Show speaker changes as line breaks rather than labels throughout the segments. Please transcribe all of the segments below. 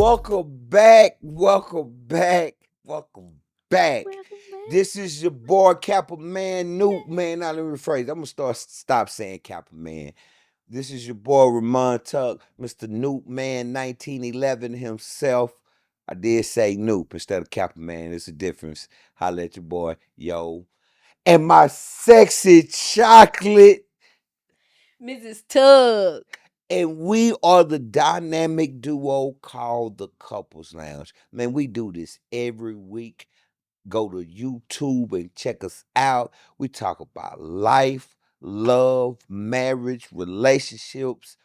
Welcome back. Welcome back. Welcome back.
Welcome back.
This is your boy Kappa Man, Nuke Man. Now let me rephrase. I'm gonna stop saying Kappa Man. This is your boy Remon Tuck, Mr. Nuke Man, 1911 himself. I did say Noop instead of Kappa Man. There's a difference. Holla at your boy, yo. And my sexy chocolate.
Mrs. Tug.
And we are the dynamic duo called the Couples Lounge. Man, we do this every week. Go to YouTube and check us out. We talk about life, love, marriage, relationships,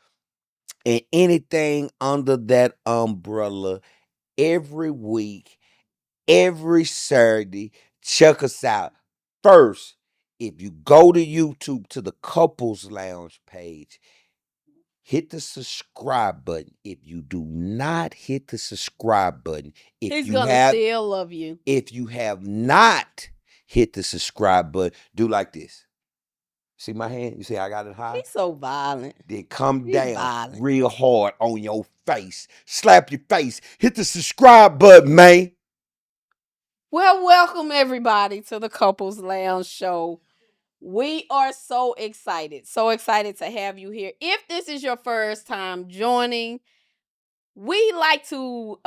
and anything under that umbrella every week, every Saturday. Check us out. First, if you go to YouTube to the Couples Lounge page, hit the subscribe button. If you do not hit the subscribe button,
He's gonna still love you.
if you have not hit the subscribe button, do like this. See my hand? You see I got it high?
He's so violent.
Then come
He's
down
violent.
real hard on your face. Slap your face. Hit the subscribe button, man.
Well, welcome everybody to the Couples Lounge show. We are so excited to have you here. If this is your first time joining, we like to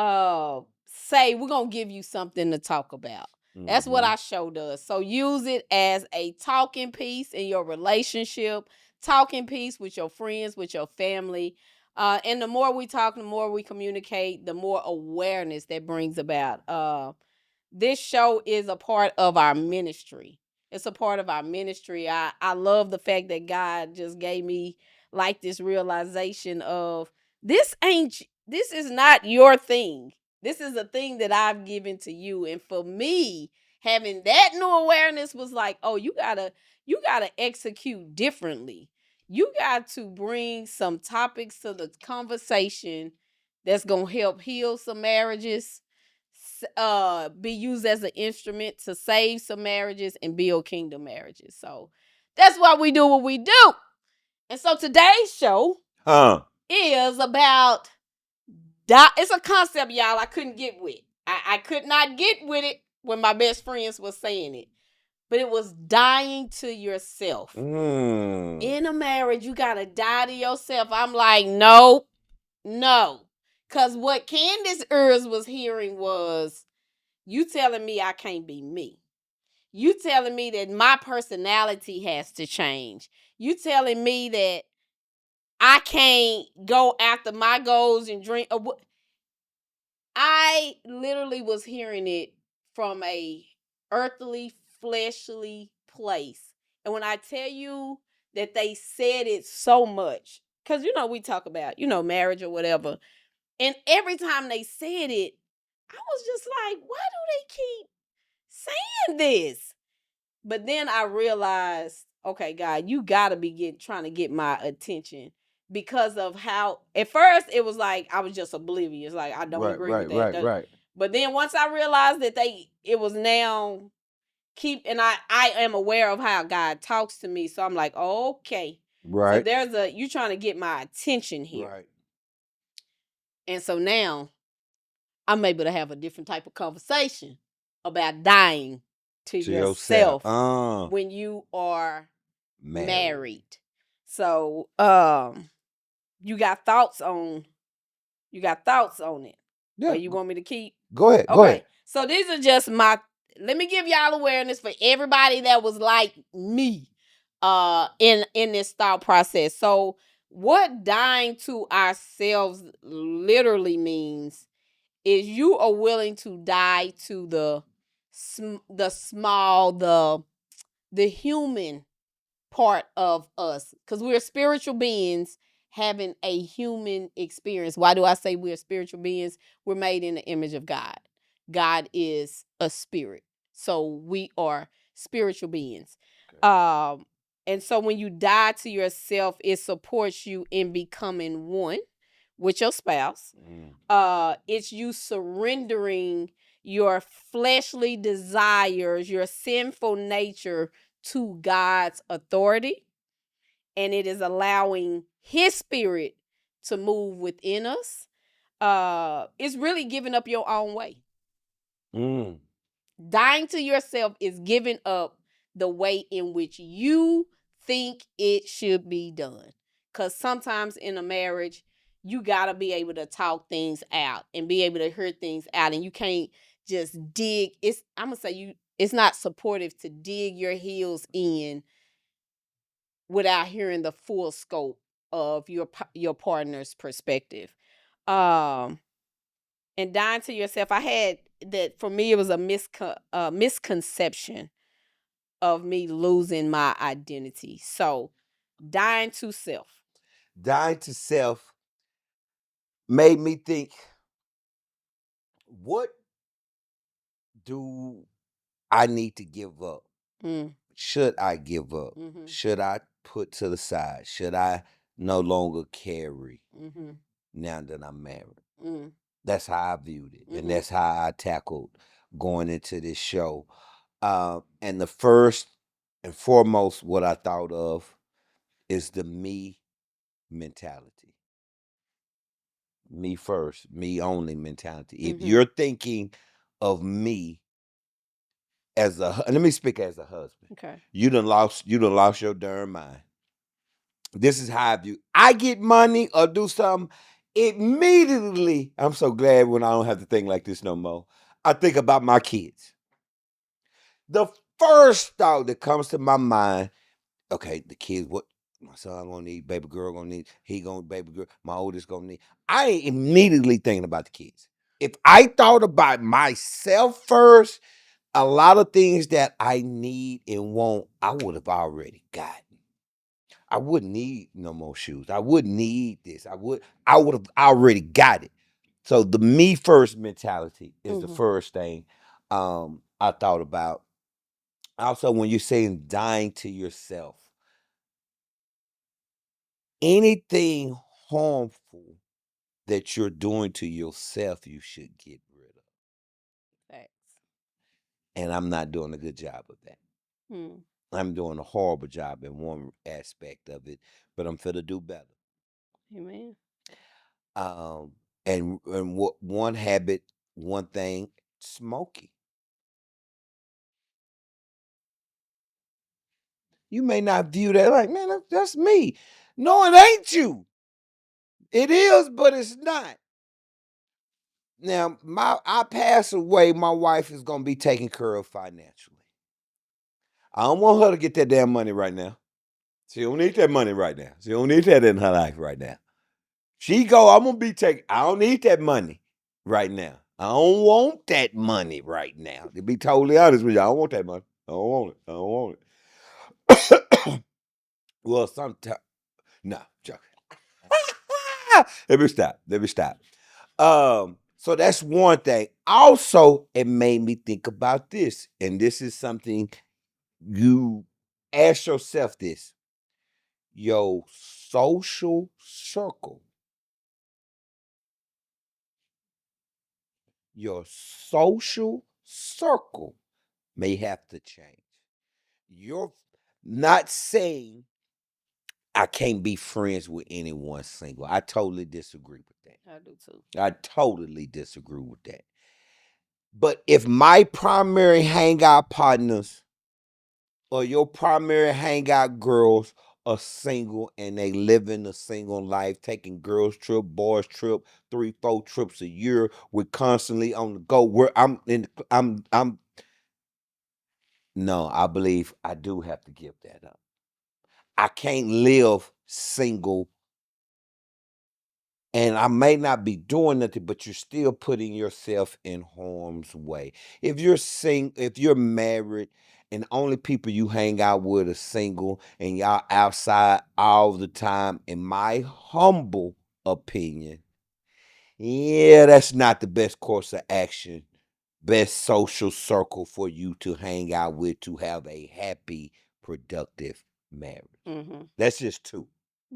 say we're gonna give you something to talk about. That's what our show does. So use it as a talking piece in your relationship, talking piece with your friends, with your family. And the more we talk, the more we communicate, the more awareness that brings about. This show is a part of our ministry. It's a part of our ministry. I love the fact that God just gave me like this realization of this is not your thing. This is a thing that I've given to you. And for me, having that new awareness was like, oh, you gotta execute differently. You got to bring some topics to the conversation that's gonna help heal some marriages, be used as an instrument to save some marriages and build kingdom marriages. So that's why we do what we do. And so today's show is about it's a concept, y'all, I couldn't get with. I could not get with it when my best friends was saying it. But it was dying to yourself. In a marriage, you gotta die to yourself. I'm like, no. Because what Candace ears was hearing was, you telling me I can't be me. You telling me that my personality has to change. You telling me that I can't go after my goals and dream. I literally was hearing it from a earthly, fleshly place. And when I tell you that they said it so much, because, we talk about, marriage or whatever. And every time they said it, I was just like, why do they keep saying this? But then I realized, okay, God, you gotta be trying to get my attention because of how at first it was like I was just oblivious, like I don't agree with that.
Right.
But then once I realized that it was now and I am aware of how God talks to me, so I'm like, okay,
Right.
So you trying to get my attention here,
Right.
And so now I'm able to have a different type of conversation about dying to yourself when you are married. So, you got thoughts on it.
Yeah.
Or you want me to keep?
Go ahead.
Okay. So these are just let me give y'all awareness for everybody that was like me in this thought process. So what dying to ourselves literally means is you are willing to die to the small, the human part of us, because we're spiritual beings having a human experience. Why do I say we're spiritual beings? We're made in the image of God. God is a spirit, so we are spiritual beings. Okay. And so when you die to yourself, it supports you in becoming one with your spouse. It's you surrendering your fleshly desires, your sinful nature to God's authority. And it is allowing his spirit to move within us. it's really giving up your own way.
Mm.
Dying to yourself is giving up the way in which you think it should be done. Because sometimes in a marriage, you got to be able to talk things out and be able to hear things out. And you can't just dig. I'm going to say it's not supportive to dig your heels in without hearing the full scope of your partner's perspective. Um, and dying to yourself, I had that for me, it was a misconception of me losing my identity. So, dying to self.
Dying to self made me think, what do I need to give up?
Mm.
Should I give up?
Mm-hmm.
Should I put to the side? Should I no longer carry
Mm-hmm.
now that I'm married?
Mm.
That's how I viewed it. And
Mm-hmm.
that's how I tackled going into this show. And the first and foremost, what I thought of is the me mentality. Me first, me only mentality. If
Mm-hmm.
you're thinking of me as let me speak as a husband.
Okay.
You done lost your darn mind. This is how I view. I get money or do something immediately. I'm so glad when I don't have to think like this no more. I think about my kids. The first thought that comes to my mind, okay, the kids, what my son gonna need, baby girl gonna need, he gonna baby girl, my oldest gonna need. I ain't immediately thinking about the kids. If I thought about myself first, a lot of things that I need and want, I would have already gotten. I wouldn't need no more shoes. I wouldn't need this. I would have already got it. So the me first mentality is the first thing I thought about. Also, when you're saying dying to yourself, anything harmful that you're doing to yourself, you should get rid of.
Facts.
And I'm not doing a good job of that.
Mm.
I'm doing a horrible job in one aspect of it, but I'm finna do better.
Amen.
Um, and what one habit, one thing, smoking. You may not view that like, man, that's me. No, it ain't you. It is, but it's not. Now, I pass away, my wife is gonna be taken care of financially. I don't want her to get that damn money right now. She don't need that money right now. She don't need that in her life right now. She go, I'm gonna be taking. I don't need that money right now. I don't want that money right now. To be totally honest with you, I don't want that money. I don't want it. I don't want it. Well, sometimes, no, joking. Let me stop. Let me stop. So that's one thing. Also, it made me think about this, and this is something you ask yourself this. Your social circle. Your social circle may have to change. You're not saying I can't be friends with anyone single. I totally disagree with that.
I do too.
I totally disagree with that. But if my primary hangout partners or your primary hangout girls are single and they living a single life, taking girls trip, boys trip, 3, 4 trips a year, we're constantly on the go. Where I'm no, I believe I do have to give that up. I can't live single, and I may not be doing nothing, but you're still putting yourself in harm's way. If you're married and only people you hang out with are single and y'all outside all the time, in my humble opinion, yeah, that's not the best course of action, best social circle for you to hang out with to have a happy, productive marriage.
Mm-hmm.
That's just two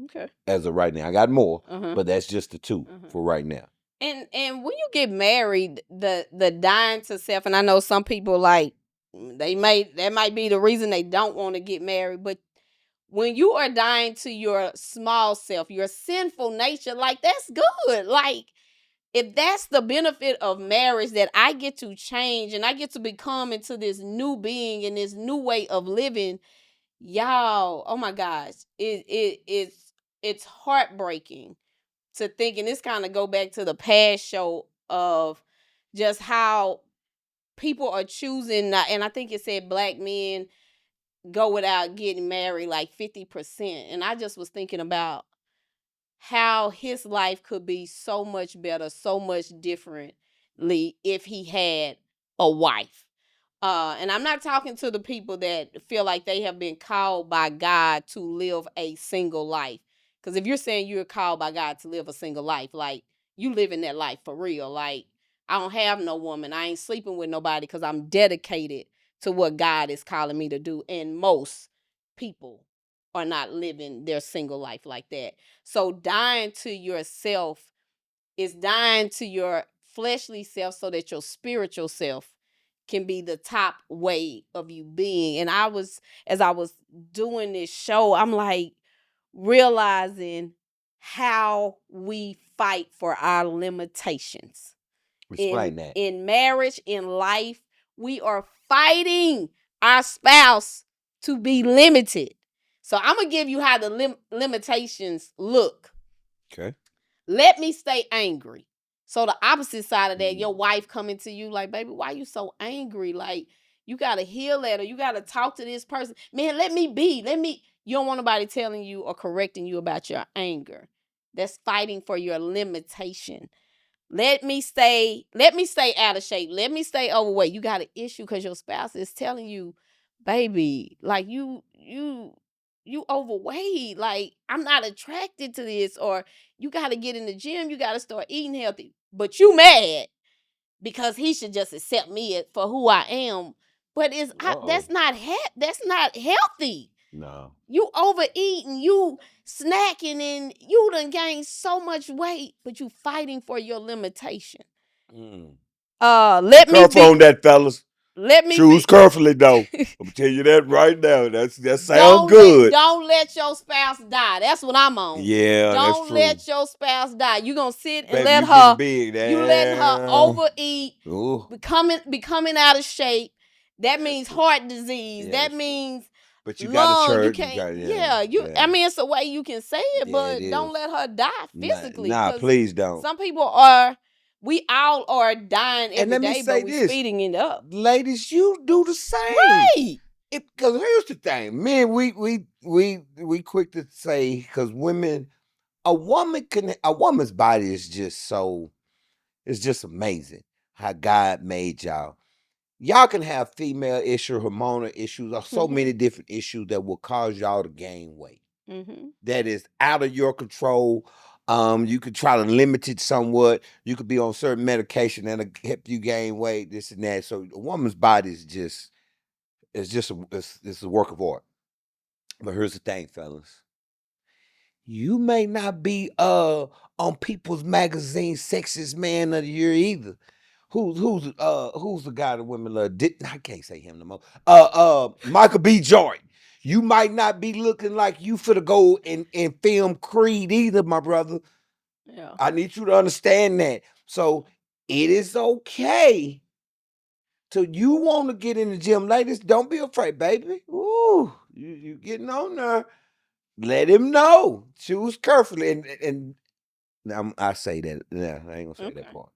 Okay.
as of right now. I got more,
Uh-huh.
but that's just the 2
Uh-huh.
for right now.
And when you get married, the dying to self, and I know some people like that might be the reason they don't want to get married, but when you are dying to your small self, your sinful nature, like that's good. Like if that's the benefit of marriage, that I get to change and I get to become into this new being and this new way of living, y'all, oh my gosh, it's heartbreaking to think, and this kind of go back to the past show of just how people are choosing not, and I think it said black men go without getting married like 50%. And I just was thinking about how his life could be so much better, so much differently if he had a wife. And I'm not talking to the people that feel like they have been called by God to live a single life. Because if you're saying you're called by God to live a single life, like you living that life for real. Like, I don't have no woman. I ain't sleeping with nobody because I'm dedicated to what God is calling me to do. And most people are not living their single life like that. So dying to yourself is dying to your fleshly self so that your spiritual self can be the top way of you being. And as I was doing this show, I'm like realizing how we fight for our limitations
Explain that.
in marriage, in life. We are fighting our spouse to be limited. So I'm gonna give you how the limitations look.
Okay.
Let me stay angry. So the opposite side of that, your wife coming to you like, baby, why you so angry? Like, you gotta heal that, or you gotta talk to this person. Man, let me be. You don't want nobody telling you or correcting you about your anger. That's fighting for your limitation. Let me stay out of shape. Let me stay overweight. You got an issue because your spouse is telling you, baby, like you overweight. Like, I'm not attracted to this. Or you got to get in the gym. You got to start eating healthy. But you mad because he should just accept me for who I am. But
Uh-oh.
that's not healthy.
No.
You overeating, you snacking, and you done gained so much weight, but you fighting for your limitation.
Mm. Be
Let me
careful
be.
on that, fellas.
Let me
Choose
be.
carefully, though. I'm tell you that right now. That sound
don't let
good.
don't let your spouse die. That's what I'm on.
Yeah, that's
Don't
true.
let your spouse die. You gonna sit and
Baby, you getting big.
you letting her
Damn.
overeat,
Ooh,
becoming out of shape. That
that's
means
true.
heart disease.
Yeah,
That
that's true.
means
But you got a
lung. You
church. You
can't.
got
Yeah, I
yeah.
mean, it's a way you can say it,
Yeah, it
but don't
is.
let her die
Nah,
physically.
nah,
Because
please don't.
some people are. We all are dying
And
every
let me
day, but
say
we
this,
speeding it up.
ladies, you do the same.
Right.
Because here's the thing, men, we quick to say because women, a woman's body is just so it's just amazing how God made y'all. Y'all can have female issue, hormonal issues, or so
Mm-hmm.
many different issues that will cause y'all to gain weight.
Mm-hmm.
That is out of your control. You could try to limit it somewhat. You could be on certain medication that'll help you gain weight, this and that. So a woman's body is just it's a work of art. But here's the thing, fellas. You may not be on People's Magazine Sexiest Man of the Year either. Who's the guy that women love? I can't say him no more. Michael B. Jordan. You might not be looking like you for the go and film Creed either, my brother.
Yeah.
I need you to understand that. So it is okay to you want to get in the gym, ladies. Don't be afraid, baby. Ooh, you getting on there. Let him know. Choose carefully. I say that. Yeah, I ain't gonna say that
Okay.
part.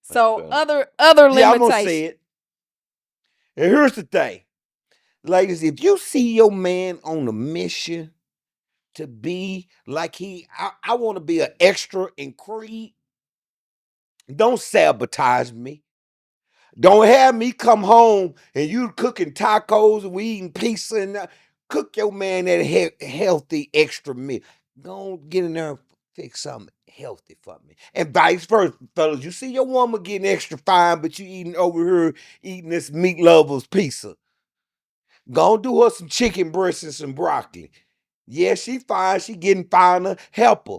I
So
feel it.
other
Yeah, I'm gonna say
limitations.
it. And here's the thing, ladies, if you see your man on a mission to be like I want to be an extra in Creed, don't sabotage me. Don't have me come home and you cooking tacos and we eating pizza and cook your man that healthy extra meal. Don't get in there and fix something healthy for me. And vice versa, fellas. You see your woman getting extra fine, but you eating over here eating this meat lovers pizza. Go do her some chicken breasts and some broccoli. Yeah, she fine. She getting finer. Help her.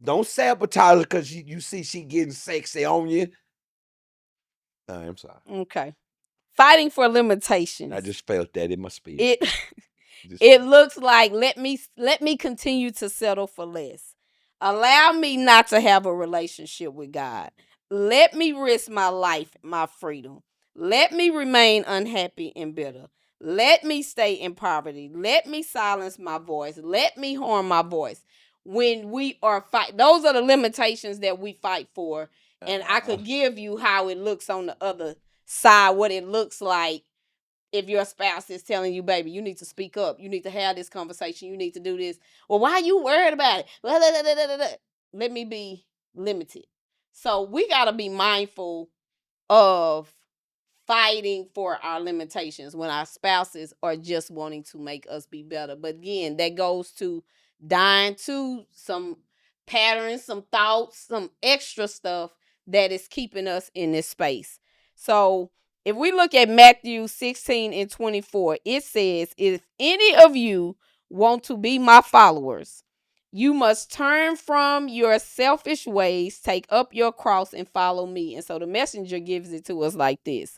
Don't sabotage her because you see she getting sexy on you. I'm sorry.
Okay. Fighting for
I
limitations.
just felt that in my spirit.
It
Just
it
felt it.
looks like let me continue to settle for less. Allow me not to have a relationship with God. Let me risk my life, my freedom. Let me remain unhappy and bitter. Let me stay in poverty. Let me silence my voice. Let me harm my voice. When we are fight, those are the limitations that we fight for. And I could give you how it looks on the other side, what it looks like if your spouse is telling you, baby, you need to speak up. You need to have this conversation. You need to do this. Well, why are you worried about it? Let me be limited. So we got to be mindful of fighting for our limitations when our spouses are just wanting to make us be better. But again, that goes to dying to some patterns, some thoughts, some extra stuff that is keeping us in this space. So if we look at Matthew 16 and 24, it says, if any of you want to be my followers, you must turn from your selfish ways, take up your cross, and follow me. And so the messenger gives it to us like this: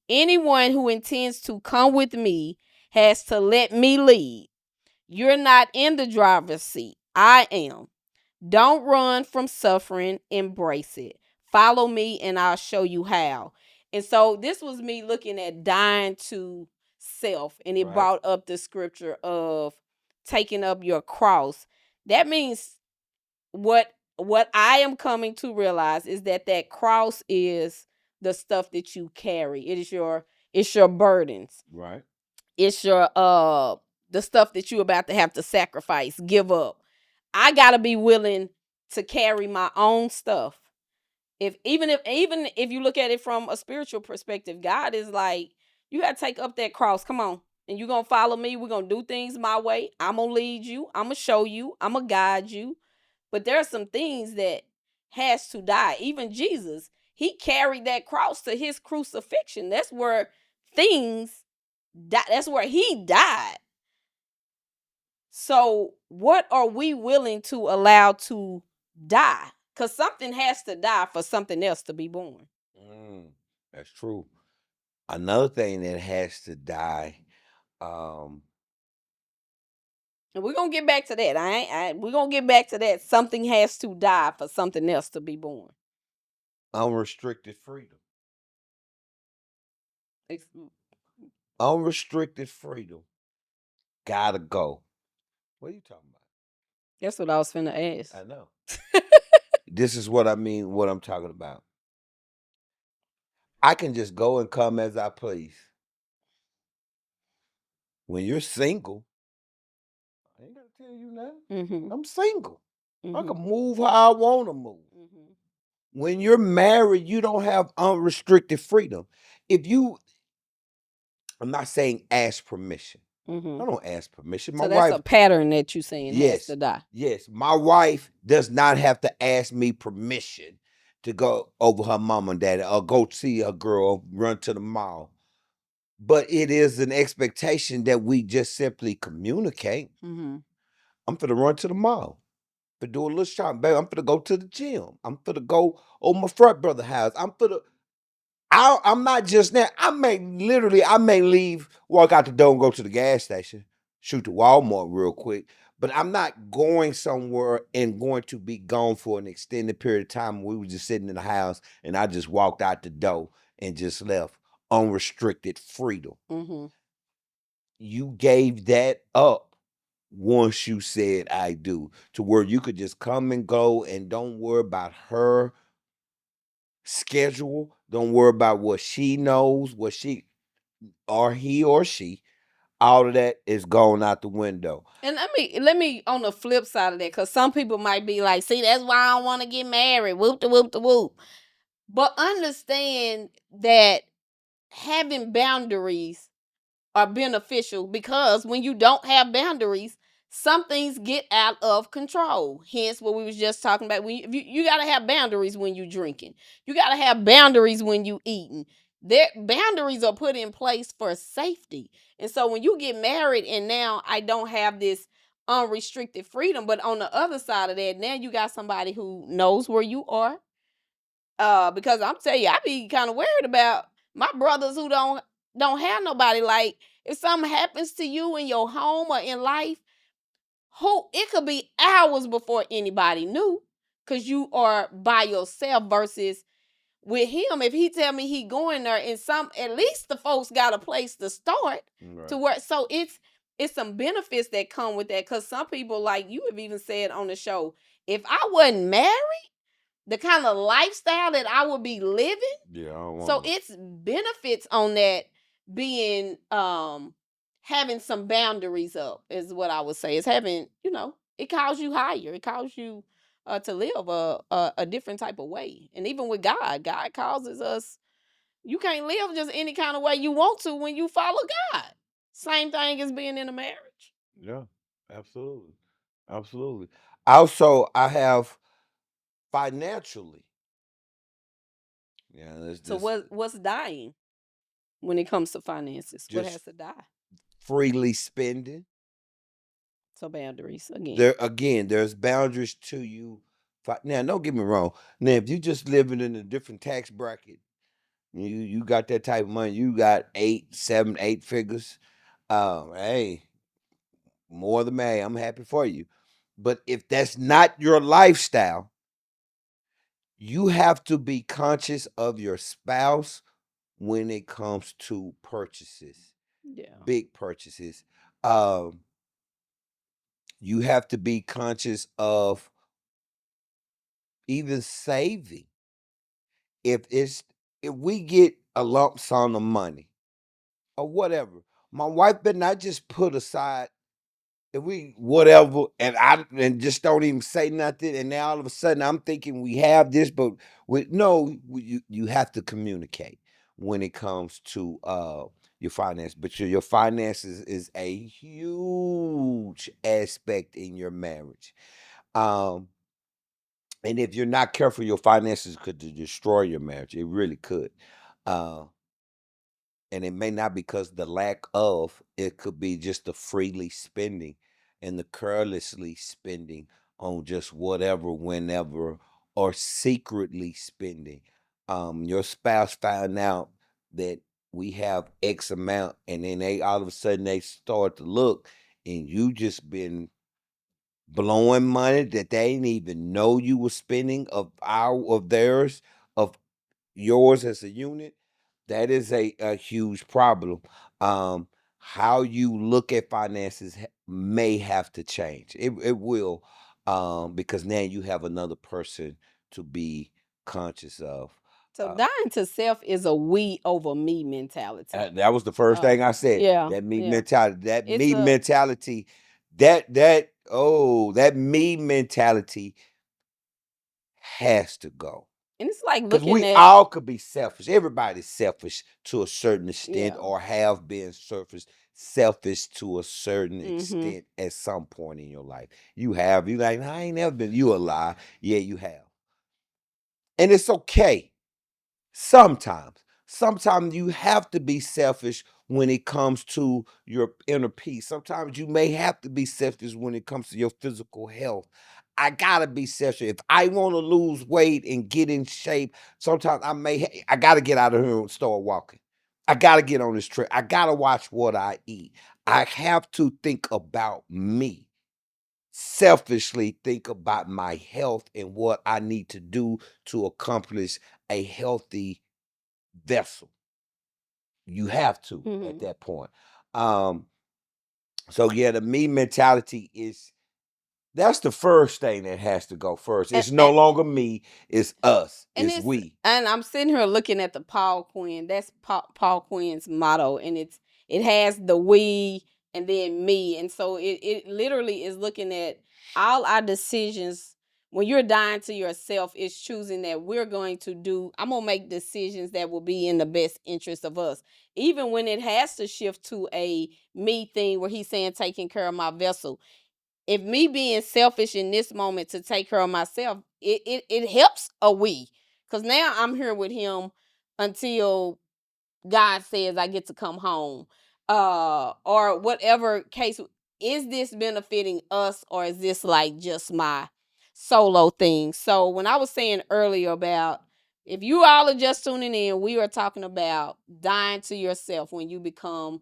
anyone who intends to come with me has to let me lead. You're not in the driver's seat. I am. Don't run from suffering, embrace it. Follow me and I'll show you how. And so this was me looking at dying to self, and it brought up the scripture of taking up your cross. That means what I am coming to realize is that that cross is the stuff that you carry. It's your burdens.
Right.
It's your the stuff that you're about to have to sacrifice, give up. I gotta be willing to carry my own stuff. Even if you look at it from a spiritual perspective, God is like, you gotta take up that cross. Come on. And you're gonna follow me. We're gonna do things my way. I'm gonna lead you. I'm gonna show you. I'm gonna guide you. But there are some things that has to die. Even Jesus, he carried that cross to his crucifixion. That's where things that's where he died. So, what are we willing to allow to die? Because something has to die for something else to be born.
That's true. Another thing that has to die, um,
And we're gonna get back to that. We're gonna get back to that. Something has to die for something else to be born.
unrestricted freedom.
Ex-
Unrestricted freedom. Gotta go. What are you talking about?
That's what I was finna ask.
I know. This is what I mean, what I'm talking about. I can just go and come as I please. When you're single, I ain't gotta tell you nothing.
Mm-hmm.
I'm single. I
Mm-hmm.
can move how I want to move.
Mm-hmm.
When you're married, you don't have unrestricted freedom. If you, I'm not saying ask permission.
Mm-hmm.
I don't ask permission. My
So that's
wife,
a pattern that you saying has to
yes,
die.
yes, my wife does not have to ask me permission to go over her mom and daddy or go see a girl, run to the mall. But it is an expectation that we just simply communicate.
Mm-hmm.
I'm finna run to the mall. To do a little shopping, baby. I'm finna go to the gym. I'm finna go over my front brother house. I'm not just now. I may leave, walk out the door and go to the gas station, shoot to Walmart real quick. But I'm not going somewhere and going to be gone for an extended period of time. We were just sitting in the house and I just walked out the door and just left. Unrestricted freedom.
Mm-hmm.
You gave that up once you said I do, to where you could just come and go and don't worry about her schedule. Don't worry about what she knows, what she or he or she. All of that is gone out the window.
And let me on the flip side of that, because some people might be like, see, that's why I don't want to get married. Whoop the whoop the whoop. But understand that having boundaries are beneficial, because when you don't have boundaries, some things get out of control. Hence what we was just talking about. You got to have boundaries when you drinking. You got to have boundaries when you eating. Their boundaries are put in place for safety. And so when you get married and now I don't have this unrestricted freedom, but on the other side of that, now you got somebody who knows where you are. Because I'm telling you, I be kind of worried about my brothers who don't have nobody. Like, if something happens to you in your home or in life, who it could be hours before anybody knew, because you are by yourself versus with him, if he tell me he going there, and some at least the folks got a place to start to
Right.
work. So it's some benefits that come with that. Cause some people, like you have even said on the show, if I wasn't married, the kind of lifestyle that I would be living.
Yeah, I don't
So
want
it's benefits on that being having some boundaries up is what I would say. It's having, it calls you higher. It calls you to live a different type of way. And even with God causes us, you can't live just any kind of way you want to when you follow God. Same thing as being in a marriage.
yeah, absolutely. Absolutely. Also, I have financially. Yeah, it's
So
just
what's dying when it comes to finances? What
just
has to die?
freely spending.
So boundaries again.
There again, there's boundaries to you. Now, don't get me wrong. Now, if you just living in a different tax bracket, you got that type of money. You got 8, 7, 8 figures. Hey, more than me. I'm happy for you. But if that's not your lifestyle, you have to be conscious of your spouse when it comes to purchases,
Yeah.
big purchases. Um, you have to be conscious of even saving. If it's if we get a lump sum of money or whatever, my wife better not just put aside if we whatever and just don't even say nothing, and now all of a sudden I'm thinking we have this, but you have to communicate when it comes to your finance. But your finances is a huge aspect in your marriage. Um and if you're not careful, your finances could destroy your marriage. It really could. Uh and it may not because the lack of, it could be just the freely spending and the carelessly spending on just whatever, whenever, or secretly spending. Your spouse found out that we have X amount, and then they all of a sudden they start to look, and you just been blowing money that they didn't even know you were spending of theirs, of yours as a unit. That is a huge problem. How you look at finances may have to change. It will, because now you have another person to be conscious of.
So
Uh,
dying to self is a we over me mentality.
that was the first
Uh,
thing I said.
yeah,
That me
yeah.
mentality. That
It's
me
a
mentality. That me mentality has to go.
and it's like
Because
looking
we
at
all could be selfish. Everybody's selfish to a certain extent,
yeah.
or have been selfish to a certain
Mm-hmm.
extent at some point in your life. You have. You like, I ain't never been. You a lie. Yeah, you have. And it's okay. Sometimes. Sometimes you have to be selfish when it comes to your inner peace. Sometimes you may have to be selfish when it comes to your physical health. I gotta be selfish. If I want to lose weight and get in shape, sometimes I gotta get out of here and start walking. I gotta get on this trip. I gotta watch what I eat. I have to think about me. Selfishly think about my health and what I need to do to accomplish a healthy vessel. You have to at
Mm-hmm.
that point. Um, so yeah, the me mentality is that's the first thing that has to go first.
And,
It's no
and
longer me, it's us,
and
it's
it's
we.
and I'm sitting here looking at the Paul Quinn. That's Paul Quinn's motto, and it has the we and then me, and so it literally is looking at all our decisions. When you're dying to yourself, it's choosing that we're going to do. I'm gonna make decisions that will be in the best interest of us, even when it has to shift to a me thing, where he's saying taking care of my vessel. If me being selfish in this moment to take care of myself, it helps a we. Cause now I'm here with him until God says I get to come home. Or whatever case, is this benefiting us, or is this like just my solo thing? So when I was saying earlier about, if you all are just tuning in, we are talking about dying to yourself when you become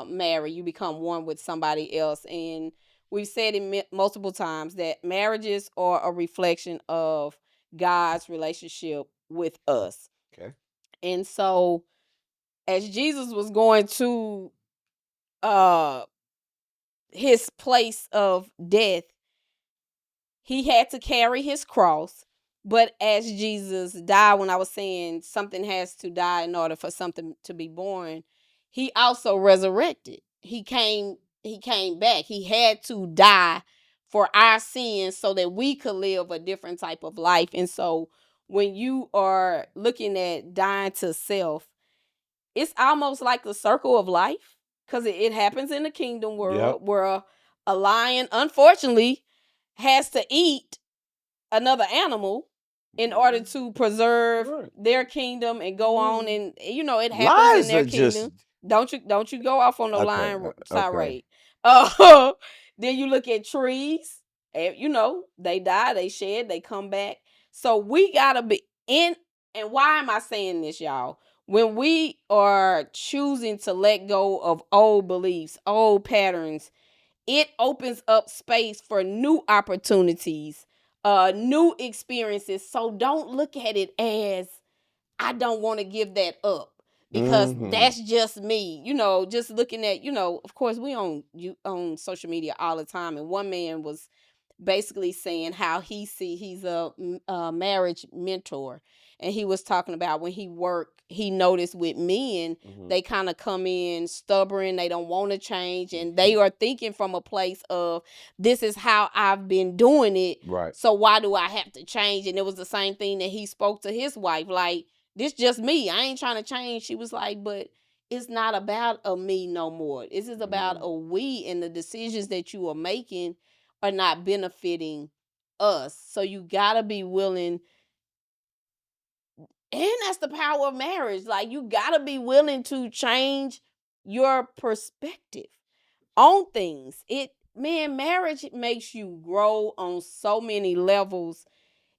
married, you become one with somebody else. And we've said it multiple times that marriages are a reflection of God's relationship with us.
Okay.
And so as Jesus was going to uh his place of death, he had to carry his cross. But as Jesus died, when I was saying something has to die in order for something to be born, he also resurrected. He came back. He had to die for our sins so that we could live a different type of life. And so when you are looking at dying to self, it's almost like the circle of life, because it happens in the kingdom
Yep.
world where a lion, unfortunately, has to eat another animal in order to preserve
Right.
their kingdom and go on, and it happens in
Lies
their
are just
kingdom. Don't you go off on no
okay.
lion
Okay.
tirade. Uh, then you look at trees, and they die, they shed, they come back. So we gotta be in. And why am I saying this, y'all? When we are choosing to let go of old beliefs, old patterns, it opens up space for new opportunities, new experiences. So don't look at it as I don't want to give that up because
Mm-hmm.
that's just me. Just looking at, of course we on social media all the time, and one man was basically saying how he's a marriage mentor, and he was talking about when he noticed with men,
Mm-hmm.
they kind of come in stubborn, they don't want to change, and they are thinking from a place of, this is how I've been doing it,
Right.
so why do I have to change? And it was the same thing that he spoke to his wife, like, this just me, I ain't trying to change. She was like, but it's not about a me no more. This is about a we, and the decisions that you are making are not benefiting us. So you gotta be willing, and that's the power of marriage. Like, you gotta be willing to change your perspective on things. Marriage makes you grow on so many levels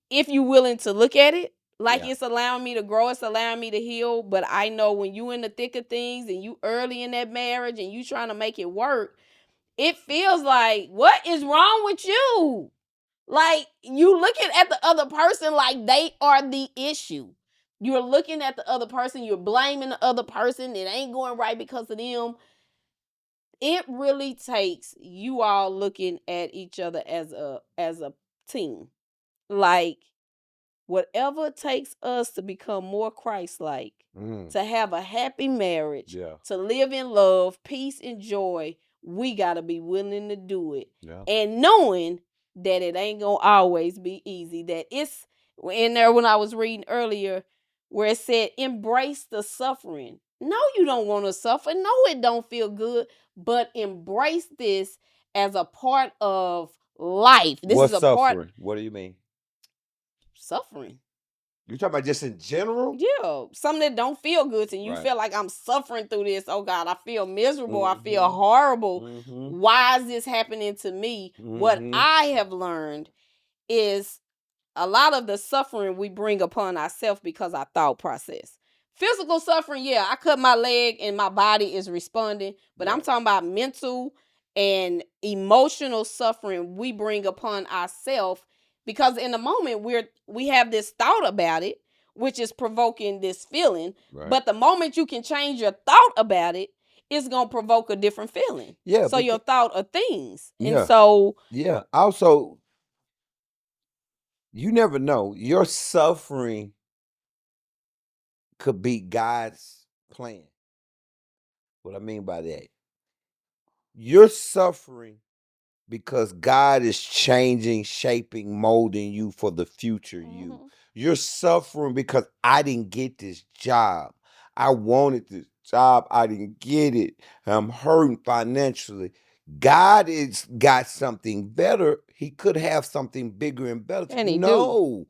if you're willing to look at it. Like,
Yeah.
it's allowing me to grow, it's allowing me to heal. But I know when you in the thick of things and you early in that marriage and you trying to make it work, it feels like, what is wrong with you? Like, you looking at the other person like they are the issue. You're looking at the other person, you're blaming the other person, it ain't going right because of them. It really takes you all looking at each other as a team. Like, whatever it takes us to become more Christ-like,
Mm.
to have a happy marriage,
Yeah.
to live in love, peace, and joy, we got to be willing to do it.
Yeah.
And knowing that it ain't going to always be easy. That it's in there when I was reading earlier where it said, embrace the suffering. No, you don't want to suffer. No, it don't feel good. But embrace this as a part of life. This is
What's
a part
suffering? What do you mean?
suffering.
You talking about just in general?
Yeah, something that don't feel good to you. You
Right.
feel like, I'm suffering through this. Oh God, I feel miserable. I feel
Mm-hmm.
horrible.
Mm-hmm.
Why is this happening to me? What
Mm-hmm.
I have learned is a lot of the suffering we bring upon ourselves because our thought process. Physical suffering, yeah, I cut my leg and my body is responding, but I'm
Right.
talking about mental and emotional suffering we bring upon ourselves because in the moment we have this thought about it, which is provoking this feeling.
Right.
But the moment you can change your thought about it, it's gonna provoke a different feeling.
Yeah.
So your thought of things, and
Yeah.
so
Yeah. Also, you never know. Your suffering could be God's plan. What I mean by that, you're suffering because God is changing, shaping, molding you for the future you.
mhm.
You're suffering because I didn't get this job. I wanted this job. I didn't get it. I'm hurting financially. God has got something better. He could have something bigger and better.
And he do.
No,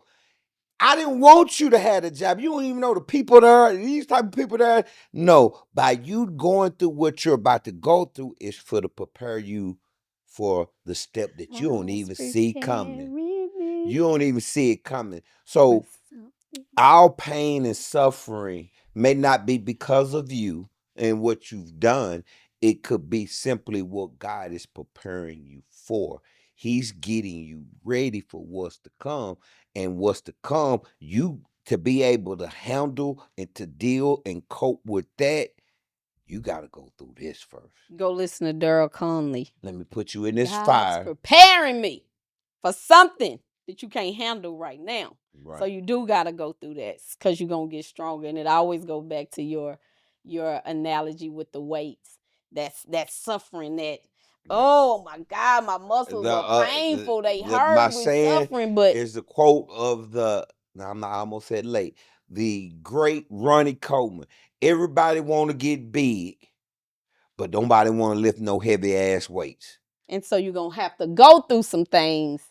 I didn't want you to have a job. You don't even know the people there, these type of people there. No, by you going through what you're about to go through is for to prepare you for the step that you don't even see coming. You don't even see it coming. So our pain and suffering may not be because of you and what you've done. It could be simply what God is preparing you for. He's getting you ready for what's to come. And what's to come, you to be able to handle and to deal and cope with that, you got to go through this first.
Go listen to Daryl Conley.
Let me put you in this
God's
fire.
preparing me for something that you can't handle right now.
Right.
So you do got to go through that because you're going to get stronger. And it always goes back to your analogy with the weights. That's suffering that, oh my God, my muscles are painful. They hurt with suffering. But
is the quote of the, now I almost said late, the great Ronnie Coleman. Everybody want to get big, but nobody want to lift no heavy ass weights.
And so you're going to have to go through some things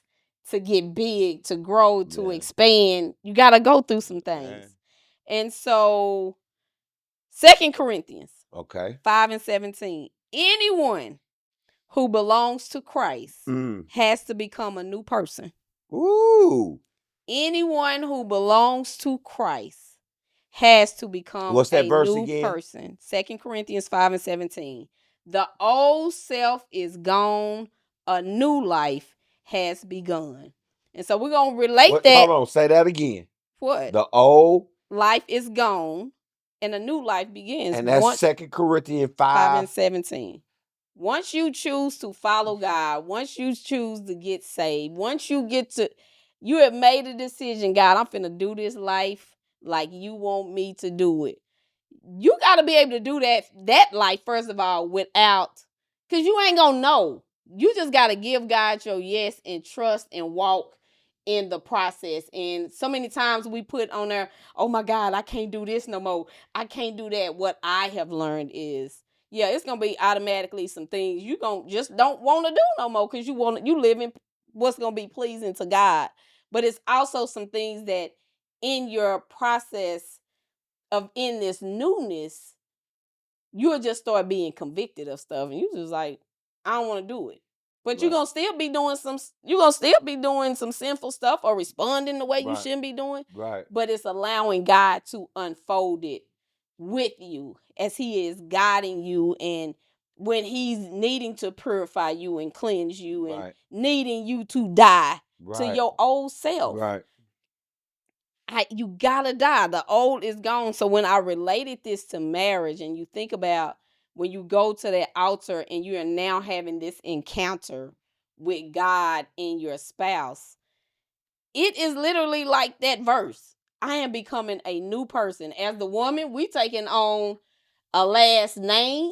to get big, to grow, to expand. You got to go through some things. And so 2 Corinthians 5:17. Anyone who belongs to Christ has to become a new person.
Ooh.
Anyone who belongs to Christ has to become a new person. 2 Corinthians 5:17. The old self is gone, a new life has begun. And so we're going to relate that.
Hold on, say that again.
What?
The old
life is gone and a new life begins.
And that's 2 Corinthians
5:17. Once you choose to follow God, once you choose to get saved, once you have made a decision, God, I'm finna do this life like you want me to do it. You got to be able to do that life, first of all, without, because you ain't going to know. You just got to give God your yes and trust and walk in the process. And so many times we put on there, oh my God, I can't do this no more. I can't do that. What I have learned is, yeah, it's going to be automatically some things you just don't want to do no more because you live in what's going to be pleasing to God. But it's also some things that in your process of in this newness, you'll just start being convicted of stuff. And you just like, I don't want to do it. But you're going to still be doing some sinful stuff or responding the way you shouldn't be doing.
Right.
But it's allowing God to unfold it with you as he is guiding you, and when he's needing to purify you and cleanse you and needing you to die to your old self.
Right.
You gotta die. The old is gone. So when I related this to marriage, and you think about when you go to that altar and you are now having this encounter with God and your spouse, it is literally like that verse. I am becoming a new person. As the woman, we taking on a last name,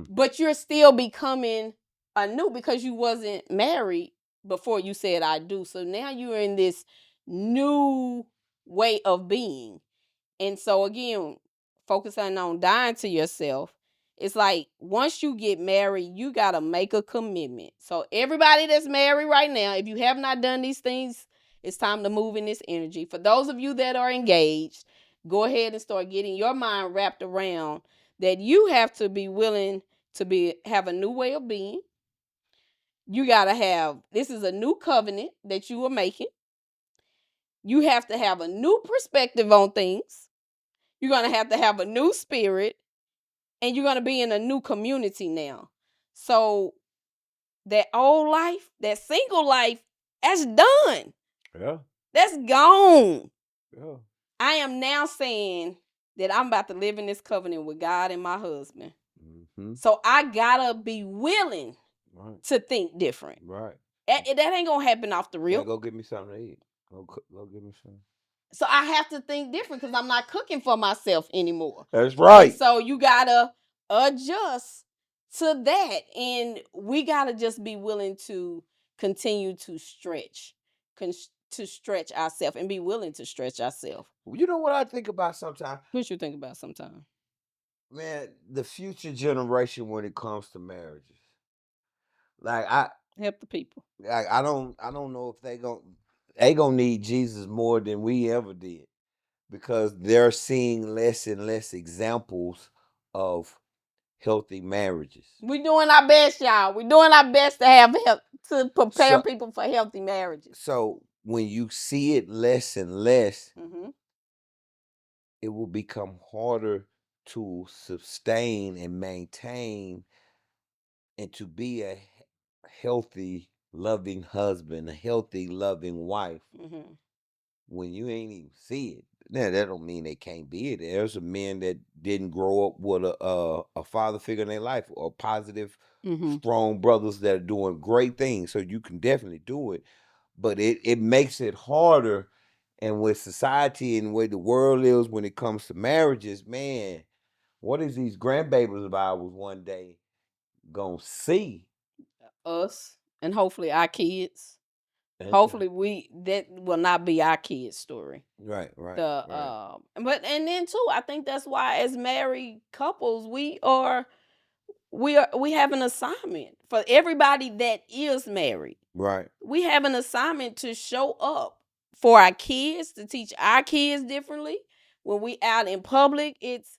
but you're still becoming a new, because you wasn't married before you said I do. So now you're in this new way of being. And so again, focusing on dying to yourself, it's like once you get married, you got to make a commitment. So everybody that's married right now, if you have not done these things, it's time to move in this energy. For those of you that are engaged, go ahead and start getting your mind wrapped around that you have to be willing to have a new way of being. You got to have, this is a new covenant that you are making. You have to have a new perspective on things. You're going to have a new spirit, and you're going to be in a new community now. So that old life, that single life, that's done.
Yeah.
That's gone.
Yeah.
I am now saying that I'm about to live in this covenant with God and my husband. Mm-hmm. So I got to be willing to think different.
Right.
That ain't going to happen off the rip.
Yeah, go get me something to eat. Go get me something.
So I have to think different because I'm not cooking for myself anymore.
That's right.
And so you got to adjust to that. And we got to just be willing to continue to stretch ourselves and be willing to stretch ourselves.
You know what I think about sometimes?
What you think about sometimes?
Man, the future generation when it comes to marriages. Like
help the people.
Like I don't know if they gonna need Jesus more than we ever did, because they're seeing less and less examples of healthy marriages.
We're doing our best, y'all. We're doing our best to have help to prepare people for healthy marriages.
So when you see it less and less, it will become harder to sustain and maintain and to be a healthy, loving husband, a healthy, loving wife, when you ain't even see it. Now that don't mean they can't be it. There's some men that didn't grow up with a father figure in their life or positive,
Mm-hmm.
strong brothers that are doing great things. So you can definitely do it, but it makes it harder. And with society and the way the world is when it comes to marriages, man, what is these grandbabies of ours one day gonna see?
Us and hopefully our kids.
That's right.
Hopefully that will not be our kids' story.
Right, right,
The
right,
but and then too, I think that's why as married couples we have an assignment for everybody that is married.
right,
We have an assignment to show up for our kids, to teach our kids differently. When we out in public, it's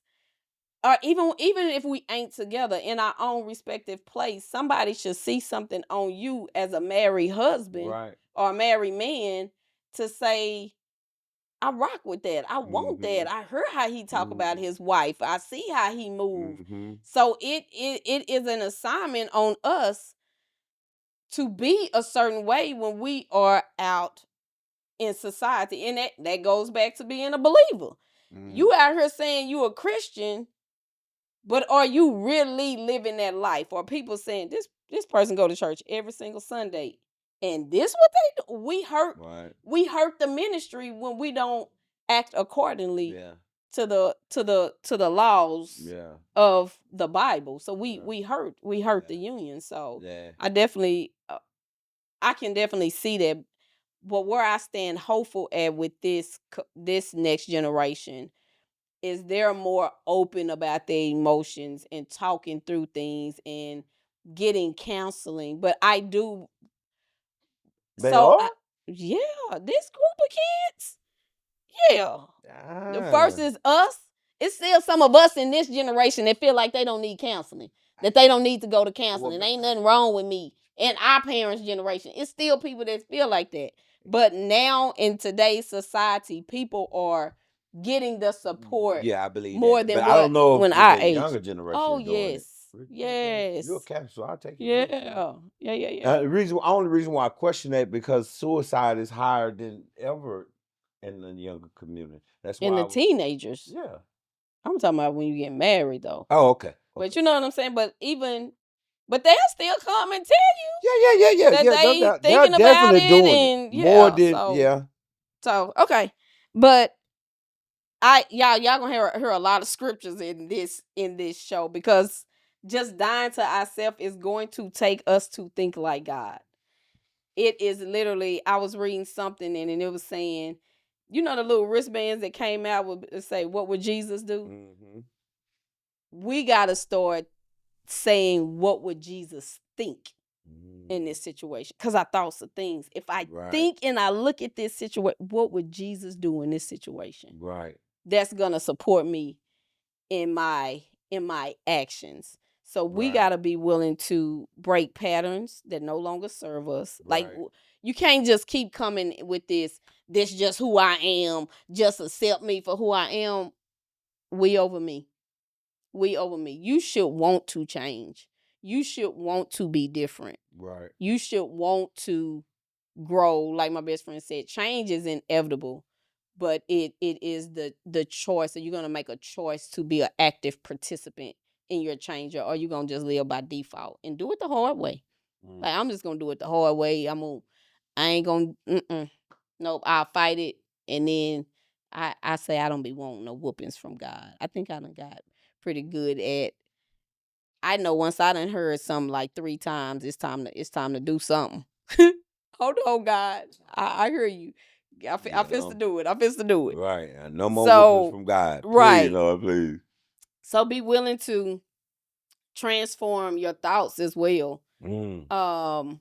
or even if we ain't together in our own respective place, somebody should see something on you as a married husband
right.
or a married man to say, I rock with that. I want
Mm-hmm.
that. I heard how he talk about
Mm-hmm.
his wife. I see how he move.
Mm-hmm.
So it is an assignment on us to be a certain way when we are out in society. And that goes back to being a believer.
Mm.
You out here saying you a Christian, but are you really living that life? Or people saying this person go to church every single Sunday, and this what they do?
Right.
We hurt the ministry when we don't act accordingly
Yeah.
to the laws
Yeah.
of the Bible. So
Yeah.
we hurt the
Yeah.
union. So
Yeah.
I can definitely see that. But where I stand hopeful at with this next generation is they're more open about their emotions and talking through things and getting counseling. But I do
They
so
are?
I, yeah, this group of kids, yeah. The first
Ah.
is us. It's still some of us in this generation that feel like they don't need counseling, that they don't need to go to
Well,
counseling. Ain't nothing wrong with me. And our parents' generation, it's still people that feel like that. But now in today's society, people are getting the support
yeah, I believe
more
that. But
than
I don't
what
know
when
if
our
the
age.
younger generation
Oh
is doing
yes,
it. Okay. You're a
yes,
Catholic, so I'll take your word for it.
yeah.
The only reason why I question that because suicide is higher than ever in the younger community. That's
And
why
the
I was.
teenagers.
Yeah.
I'm talking about when you get married though.
Oh, okay.
But
Okay.
you know what I'm saying? But they'll still come and tell
Yeah, yeah, yeah, yeah,
that
yeah.
they
They're
thinking about
definitely
it
doing it
and
more
yeah.
than yeah.
So okay. But y'all gonna hear a lot of scriptures in this show because just dying to ourselves is going to take us to think like God. It is literally, I was reading something and it was saying, the little wristbands that came out would say, what would Jesus do?
Mm-hmm.
We gotta start saying, what would Jesus think in
Mm.
this situation? Because I thoughts of things. If I
Right,
think and I look at this situation, what would Jesus do in this situation?
right,
That's gonna support me in my actions. So we
right,
got to be willing to break patterns that no longer serve us. Like
right,
you can't just keep coming with this just who I am, just accept me for who I am. We over me. We over me. You should want to change. You should want to be different.
right,
You should want to grow. Like my best friend said, change is inevitable, but it is the choice. So you're gonna make a choice to be an active participant in your change, or are you gonna just live by default and do it the hard way?
mm,
Like I'm just gonna do it the hard way. I ain't gonna. Nope. I'll fight it, and then I say I don't be wanting no whoopings from God. I think I done got pretty good at. I know once I done heard something like 3 times, it's time to do something. Hold on, God. I hear you. I
you
fist to
know,
do it. I fist to do it.
right. No more whoopings
So
from God, please,
right.
Lord, please.
So be willing to transform your thoughts as well.
Mm.
Um,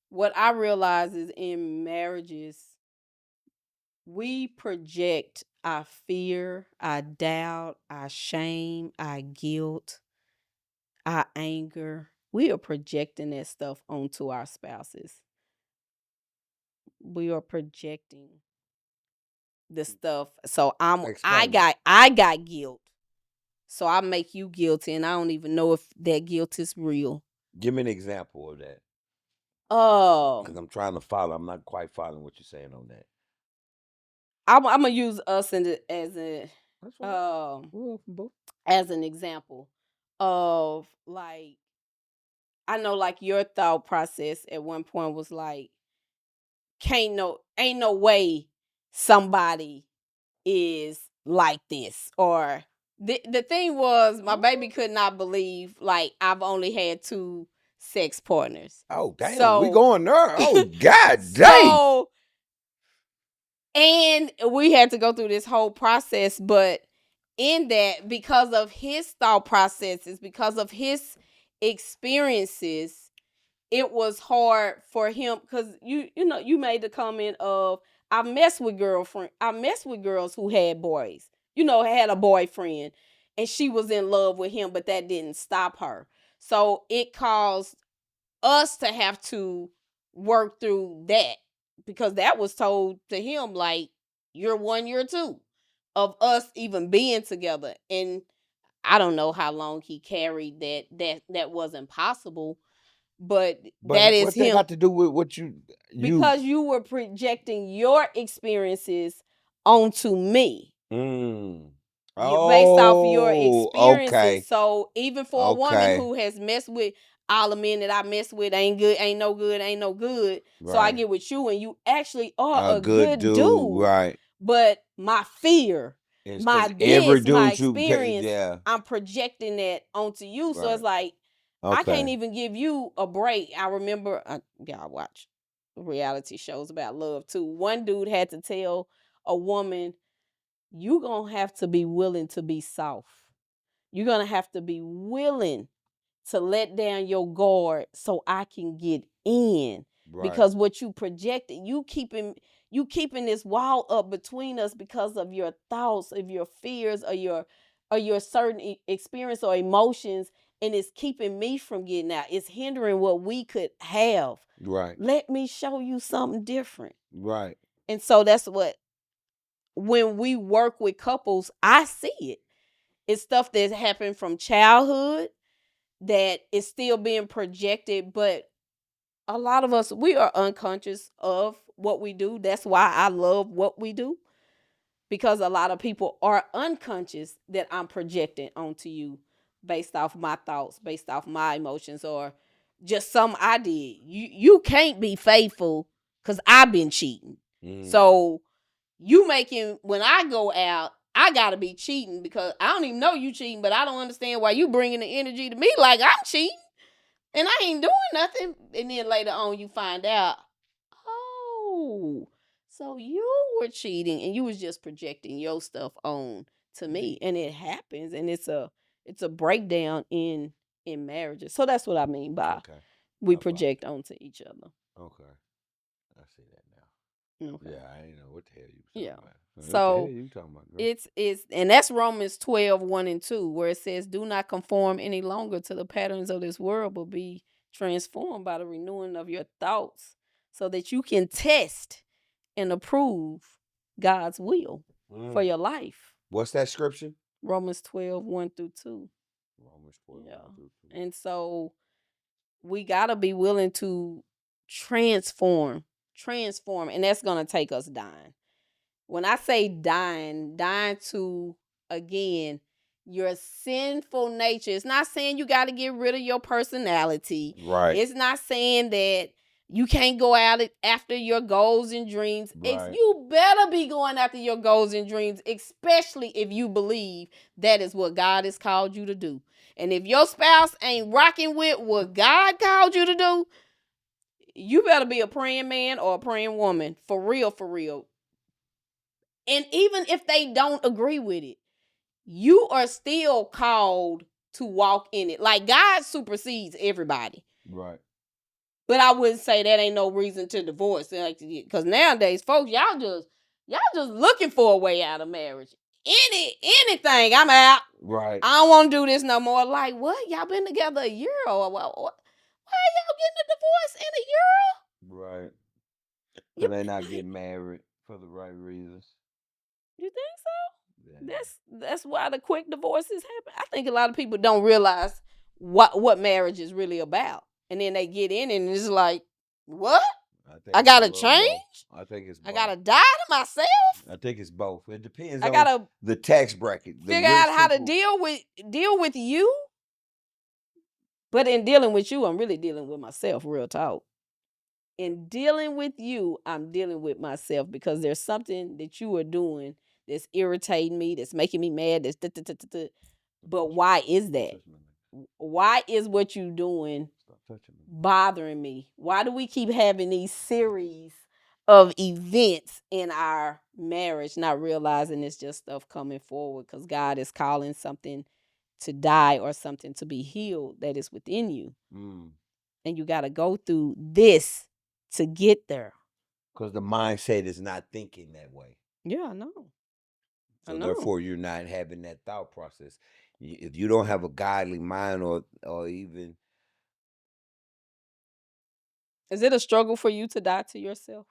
what I realize is in marriages, we project our fear, our doubt, our shame, our guilt, our anger. We are projecting that stuff onto our spouses. We are projecting the stuff. So
Explain that.
I got guilt. So I make you guilty and I don't even know if that guilt is real.
Give me an example of that, because
Um
I'm trying to follow. I'm not quite following what you're saying on that.
I'm gonna use us as a
That's fine.
um
We're open book.
as an example of like I know like your thought process at one point was like ain't no way somebody is like this or the thing was my baby could not believe like I've only had two sex partners.
Oh damn, we
So
going there. Oh god dang.
so and we had to go through this whole process, but in that, because of his thought processes, because of his experiences, it was hard for him because you made the comment of I messed with girls who had boys, had a boyfriend, and she was in love with him, but that didn't stop her. So it caused us to have to work through that because that was told to him like you're 1 year 2 of us even being together. And I don't know how long he carried that wasn't possible, but that
But
is
what that
him
got to do with what you
because you were projecting your experiences onto me.
mm.
You based off of your
Oh,
experiences.
okay.
So even for a woman
Okay.
who has messed with all the men that I mess with ain't good, ain't no good, ain't no good. So I
Right.
get with you and you actually are
A
a
good
good
dude,
dude.
right.
But my fear,
It's
my
cause every
my
dude
experience,
yeah.
I'm projecting that onto you. So it's
Right.
like I can't
Okay.
even give you a break. I remember y'all watch reality shows about love too. One dude had to tell a woman, you gonna have to be willing to be soft. You're gonna have to be willing to let down your guard so I can get in.
Right.
Because what you projected, you keeping this wall up between us because of your thoughts, of your fears, or your certain experience or emotions, and it's keeping me from getting out. It's hindering what we could have.
Right.
Let me show you something different.
Right.
And so that's what when we work with couples, I see it. It's stuff that happened from childhood that is still being projected, but a lot of us, we are unconscious of what we do. That's why I love what we do, because a lot of people are unconscious that I'm projecting onto you based off my thoughts, based off my emotions, or just some I did. You can't be faithful because I've been cheating.
Mm.
So you making when I go out, I gotta be cheating because I don't even know you cheating, but I don't understand why you bringing the energy to me like I'm cheating and I ain't doing nothing. And then later on, you find out, oh, so you were cheating and you was just projecting your stuff on to me, and it happens, and it's a breakdown in marriages. So that's what I mean by
Okay.
we
I follow.
project onto each other.
Okay. I see that now.
Okay.
Yeah, I didn't know what the hell you was
Yeah.
talking about. What the hell
So
you talking about, girl?
it's and that's Romans 12:1 and 2, where it says, do not conform any longer to the patterns of this world, but be transformed by the renewing of your thoughts, so that you can test and approve God's will for
Mm.
your life.
What's that scripture?
Romans 12:1 through 2.
Romans 12,
Yeah.
1 through 2.
And so we gotta be willing to transform, and that's gonna take us dying. When I say dying to, again, your sinful nature. It's not saying you got to get rid of your personality.
Right.
It's not saying that you can't go out after your goals and dreams.
Right.
You better be going after your goals and dreams, especially if you believe that is what God has called you to do. And if your spouse ain't rocking with what God called you to do, you better be a praying man or a praying woman. For real, for real. And even if they don't agree with it, you are still called to walk in it. Like God supersedes everybody.
Right.
But I wouldn't say that ain't no reason to divorce. Because nowadays, folks, y'all just looking for a way out of marriage. Anything, I'm out.
Right.
I don't want to do this no more. Like, what? Y'all been together a year or what? Why y'all getting a divorce in a
Right.
year?
Because they not getting married for the right reasons.
You think so?
Yeah.
That's why the quick divorces happen. I think a lot of people don't realize what marriage is really about, and then they get in and it's like, what? I
it's a
gotta
little
change.
more. I think it's
I
both.
gotta die to myself.
I think it's both. It depends
I
on
gotta
the tax bracket. The
figure
rich
out how to
people.
deal with you. But in dealing with you, I'm really dealing with myself, real talk. In dealing with you, I'm dealing with myself because there's something that you are doing that's irritating me, that's making me mad, that's but why is that? Why is what you doing bothering me? Why do we keep having these series of events in our marriage, not realizing it's just stuff coming forward because God is calling something to die or something to be healed that is within you. And you got to go through this to get there.
Because the mindset is not thinking that way.
Yeah, I know.
So therefore, you're not having that thought process. If you don't have a godly mind, or even
Is it a struggle for you to die to yourself?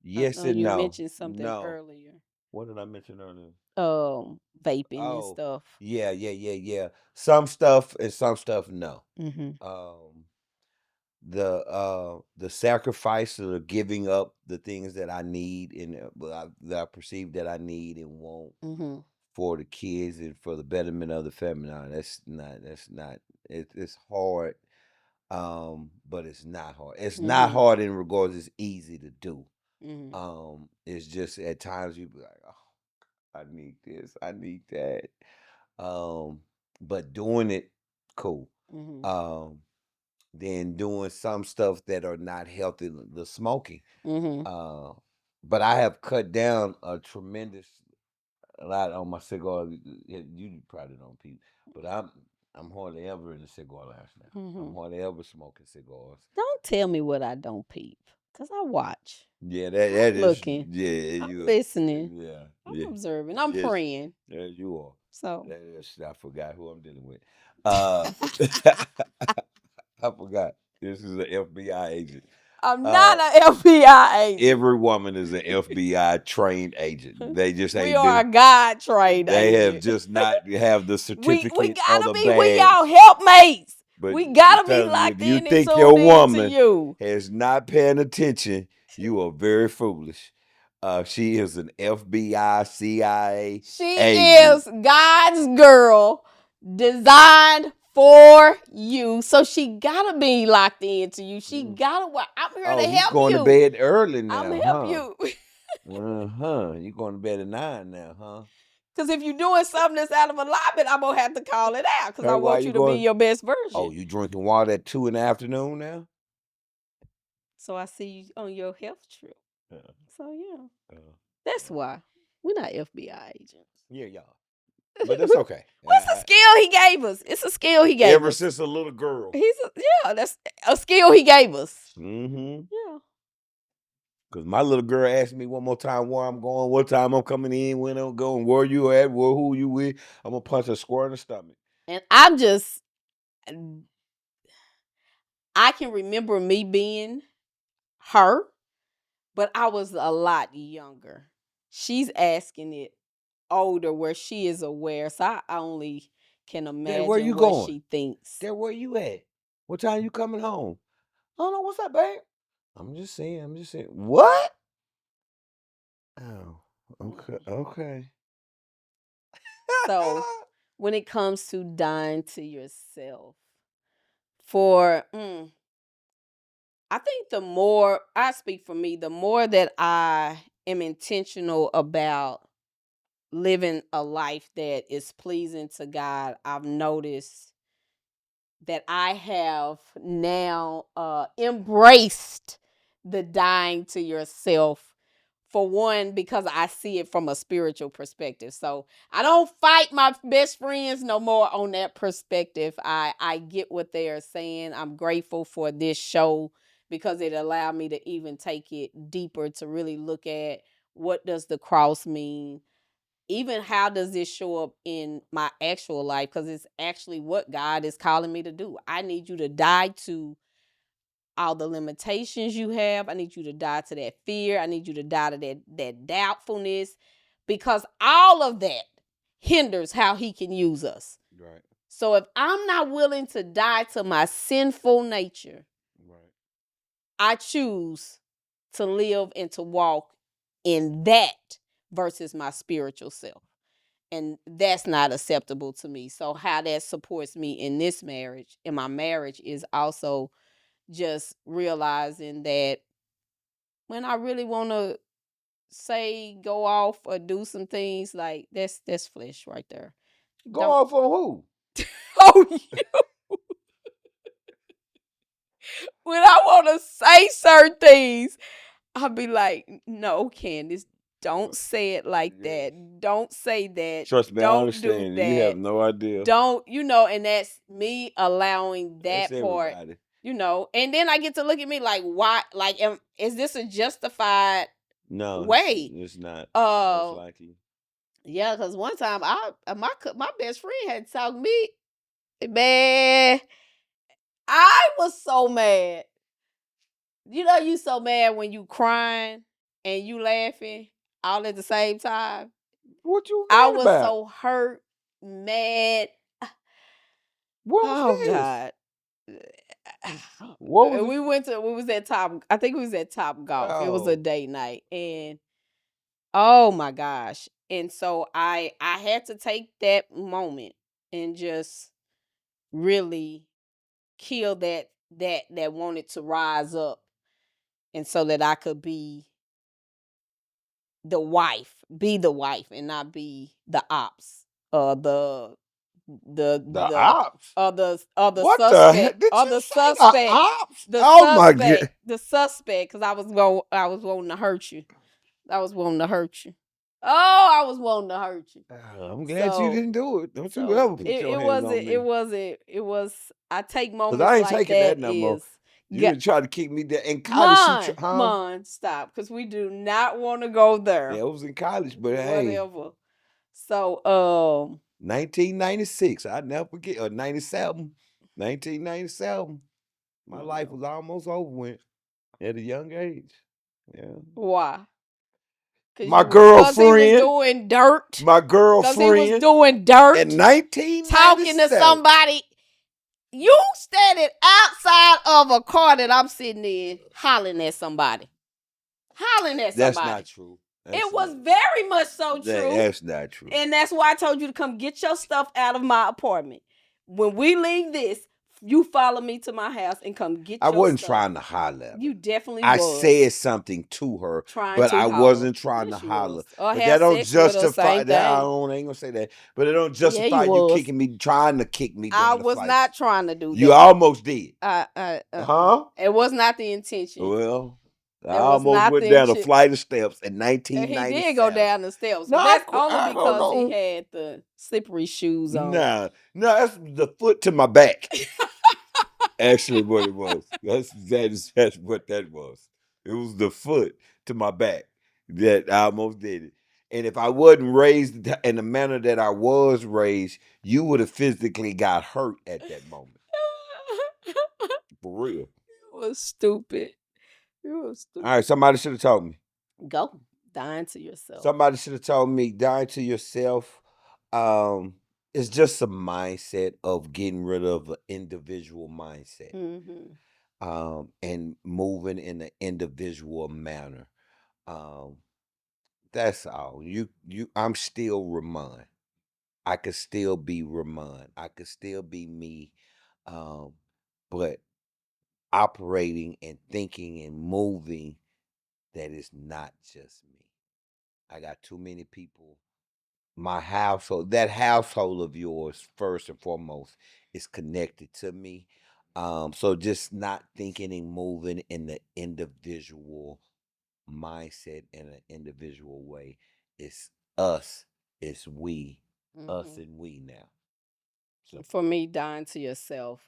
yes and
You
no,
mentioned something
no.
earlier.
What did I mention earlier?
Vaping and
Oh,
stuff.
yeah. Some stuff and some stuff, no.
Mm-hmm.
The sacrifice or the giving up the things that I need and that I perceive that I need and want for the kids and for the betterment of the family. No, that's not. It's hard, but it's not hard. It's not hard in regards. It's easy to do. It's just at times you be like, oh, I need this, I need that. But doing it, cool. Then doing some stuff that are not healthy, the smoking. But I have cut down a tremendous lot on my cigar. You probably don't, Pete, but I'm hardly ever in the cigar lounge now. I'm hardly ever smoking cigars.
Don't tell me what I don't peep, cause I watch.
Yeah, that
I'm
is
looking.
yeah.
I'm
You
listening.
yeah
I'm observing. I'm praying.
Yeah, you are.
So
I forgot who I'm dealing with. I forgot. This is an FBI agent.
I'm not an FBI agent.
Every woman is an FBI trained agent. They just
We
ain't
are a
been.
God trained
They have
agent.
just not have the
We
certificate or
gotta
the
be. We
badge.
y'all helpmates.
But
We
I'm
gotta be
telling you,
locked
if you
in and
think your
tuned in to
woman
you.
has not paying attention, you are very foolish. She is an FBI, CIA
She
agent.
is God's girl, designed for you. So she gotta be locked into you. She gotta. I'm here
Oh,
to
you
help
going to
you.
bed early
I'm
now,
help
huh?
you.
You going to bed at 9 now, huh?
Because if you're doing something that's out of alignment, I'm gonna have to call it out. Because I
Hey, why
want
you
you to be
going?
your best
Oh,
version.
you drinking water at 2 in the afternoon now?
So I see you on your health trip.
Yeah.
So yeah,
Uh,
that's why we're not FBI agents.
yeah, y'all. But that's okay.
What's the skill he gave us? It's a skill he gave
Ever
us.
since a little girl.
That's a skill he gave us.
Mm-hmm.
Yeah.
Because my little girl asked me one more time where I'm going, what time I'm coming in, when I'm going, where you at, who you with. I'm going to punch her square in the stomach.
And I can remember me being her, but I was a lot younger. She's asking it older where she is aware. So I only can
Dad, where you
imagine what
going?
she thinks.
Dad, where you at? What time you coming home? I don't know. What's up, babe? I'm just saying. What? Oh, okay.
So when it comes to dying to yourself, for I think the more I speak for me, the more that I am intentional about living a life that is pleasing to God, I've noticed that I have now embraced the dying to yourself. For one, because I see it from a spiritual perspective. So I don't fight my best friends no more on that perspective. I get what they are saying. I'm grateful for this show because it allowed me to even take it deeper to really look at what does the cross mean? Even how does this show up in my actual life? Because it's actually what God is calling me to do. I need you to die to all the limitations you have. I need you to die to that fear. I need you to die to that doubtfulness, because all of that hinders how he can use us.
Right.
So if I'm not willing to die to my sinful nature,
Right.
I choose to live and to walk in that versus my spiritual self. And that's not acceptable to me. So how that supports me in this marriage, in my marriage, is also just realizing that when I really want to say go off or do some things, like that's flesh right there.
Go
Don't
off on who?
oh when I want to say certain things, I'll be like, no, Candace, don't say it like
Yeah.
that. Don't say that.
Trust me, I
Don't do
understand. You have
that.
no idea.
Don't, and that's me allowing
That's
that part,
everybody.
and then I get to look at me like, why, like, is this a justified
No,
way?
it's not. Most
Uh,
likely.
yeah, because one time my best friend had talked me, man, I was so mad. You so mad when you crying and you laughing all at the same time.
What you
I
mad
was
about?
so hurt, mad.
What was
Oh
this?
God.
What was it?
We was at Top, I think we was at Top Golf. It was a
Oh,
date night. And oh my gosh. And so I had to take that moment and just really kill that wanted to rise up, and so that I could be the wife and not be the ops,
the
the
ops.
the
What the
suspect,
heck did you say? The ops? Oh my god!
the suspect, because I was wanting to hurt you. I was wanting to hurt you. Oh, I was wanting to hurt you.
I'm glad you
So
didn't do it. Don't you
so
ever put your
it
hands
wasn't
on
it
me.
wasn't it was I take
Cause I
moments
ain't
like
taking that
that
no more.
is
You
get
didn't try to keep me there in college. Huh?
Mon, stop, because we do not want to go
Yeah,
there.
it was in college, but hey,
Whatever. So
1996. I never forget. Or 97. 1997. My life
mm,
was almost over with at a young age. Yeah.
why?
My
Cause he was
girlfriend,
doing dirt.
my
Cause he was
girlfriend
doing
in
dirt, talking to
1997.
somebody. You standing outside of a car that I'm sitting in, hollering at somebody. Hollering at
That's not
somebody.
true.
It
That's
was
not.
very much so true.
That's not true.
And that's why I told you to come get your stuff out of my apartment. When we leave this, you follow me to my house and come get
I
your
wasn't
stuff.
trying to holler at her.
You definitely
I
was
said something to her,
trying
but
to
I
holler.
wasn't trying to
Yes, you
holler.
was. Or
But that
have
don't
sex with her,
justify
same
that. I
thing.
don't ain't gonna say that. But it don't
Yeah, you
justify you
was.
kicking me, trying to kick me
I
down the
was
flight.
not trying to do
You
that.
almost did.
Uh-uh.
Huh?
It was not the intention.
Well, I
That was
almost
not
went
the
down a
intention.
flight of steps in
He did go
1997.
down the steps,
No,
but that's only
I don't
because he
know.
had the slippery shoes on.
Nah, no, that's the foot to my back. Actually, what it was. That's what that was. It was the foot to my back that I almost did it. And if I wasn't raised in the manner that I was raised, you would have physically got hurt at that moment. For real.
You was stupid. You was
All right,
stupid.
somebody should have told me.
Go. Dying to yourself.
Somebody should have told me, die to yourself. Um, it's just a mindset of getting rid of an individual mindset.
Mm-hmm.
And moving in an individual manner. Um, that's all. I'm still Remon. I could still be Remon. I could still be me. Um, but operating and thinking and moving, that is not just me. I got too many people. My household, that household of yours, first and foremost, is connected to me. So just not thinking and moving in the individual mindset in an individual way. It's us, it's we, us
Mm-hmm.
and we now.
For
Simple.
me, dying to yourself.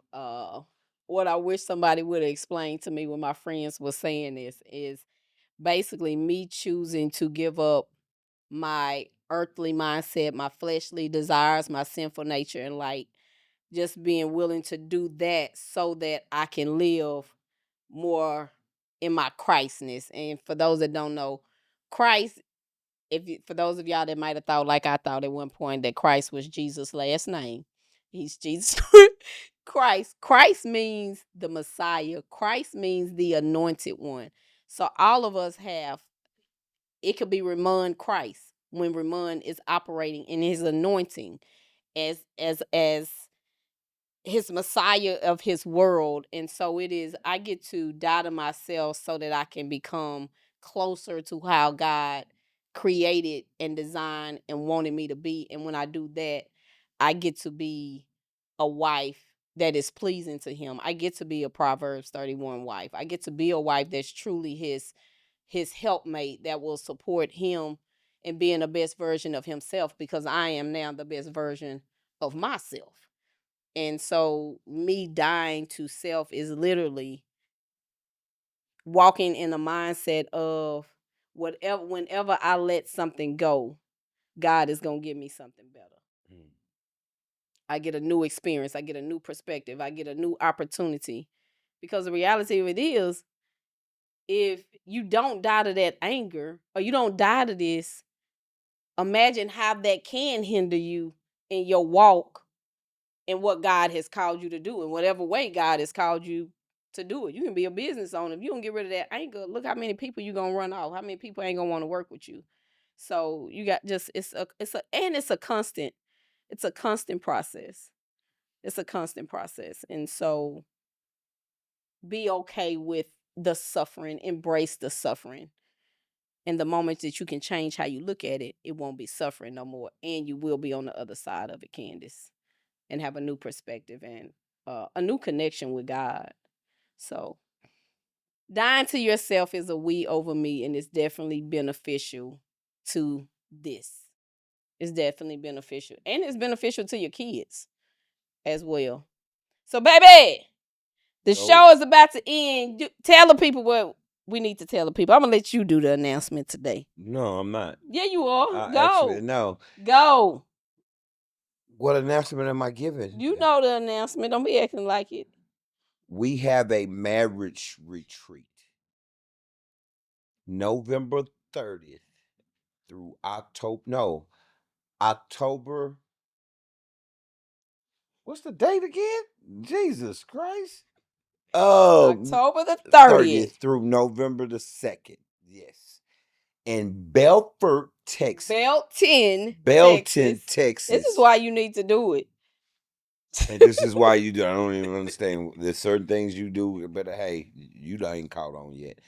What I wish somebody would have explained to me when my friends were saying this is basically me choosing to give up my earthly mindset, my fleshly desires, my sinful nature, and like just being willing to do that so that I can live more in my Christness. And for those that don't know, Christ, for those of y'all that might have thought like I thought at one point that Christ was Jesus' last name, He's Jesus Christ. Christ means the Messiah. Christ means the anointed one. So all of us have, it could be Remon Christ when Remon is operating in his anointing as his Messiah of his world. And so it is, I get to die to myself so that I can become closer to how God created and designed and wanted me to be. And when I do that, I get to be a wife that is pleasing to him. I get to be a Proverbs 31 wife. I get to be a wife that's truly his helpmate that will support him in being the best version of himself, because I am now the best version of myself. And so me dying to self is literally walking in a mindset of whatever, whenever I let something go, God is going to give me something better. Mm. I get a new experience, I get a new perspective, I get a new opportunity. Because the reality of it is, if you don't die to that anger or you don't die to this, imagine how that can hinder you in your walk and what God has called you to do in whatever way God has called you to do it. You can be a business owner. If you don't get rid of that anger, look how many people you gonna run off. How many people ain't gonna want to work with you? So you got just it's a constant process. It's a constant process. And so be okay with the suffering, embrace the suffering. And the moment that you can change how you look at it, it won't be suffering no more. And you will be on the other side of it, Candace, and have a new perspective and a new connection with God. So dying to yourself is a we over me, and it's definitely beneficial to this. It's definitely beneficial. And it's beneficial to your kids as well. So, baby, the
Oh,
show is about to end. Tell the people what we need to tell the people. I'm going to let you do the announcement today.
no, I'm not.
Yeah, you are.
Actually,
Go.
no.
Go.
What announcement am I giving?
You know the announcement. Don't be acting like it.
We have a marriage retreat November 30th through October. No, October. What's the date again? Jesus Christ.
October the 30th.
30th through November the 2nd. Yes. In Belfort, Texas. Belton,
Texas. This is
Texas.
why you need to do it.
And this is why you do. I don't even understand. There's certain things you do, but hey, you ain't caught on yet.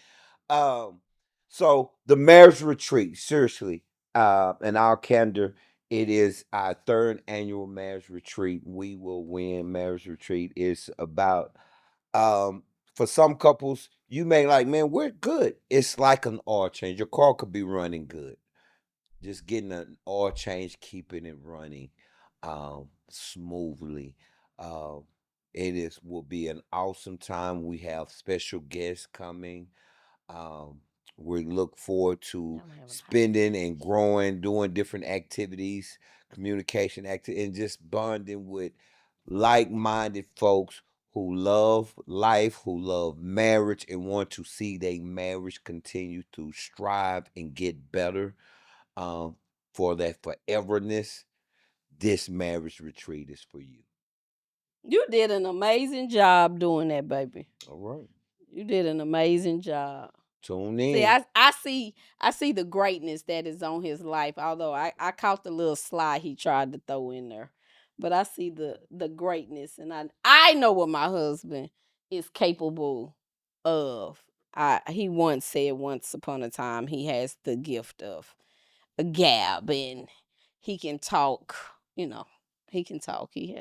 Um, so the marriage retreat, seriously, in our calendar, it is our third annual marriage retreat. We will win marriage retreat. It's about um for some couples, you may like, man, we're good. It's like an oil change. Your car could be running good. Just getting an oil change, keeping it running smoothly. Um, it is will be an awesome time. We have special guests coming. Um, we look forward to spending and growing, doing different activities, communication activity, and just bonding with like-minded folks who love life, who love marriage, and want to see their marriage continue to strive and get better um, for that foreverness. This marriage retreat is for you.
You did an amazing job doing that, baby.
All right.
You did an amazing job.
Tune
See,
in.
I see the greatness that is on his life. Although I caught the little slide he tried to throw in there, but I see the greatness, and I know what my husband is capable of. He once said, once upon a time, he has the gift of a gab, and he can talk. You know, he can talk. He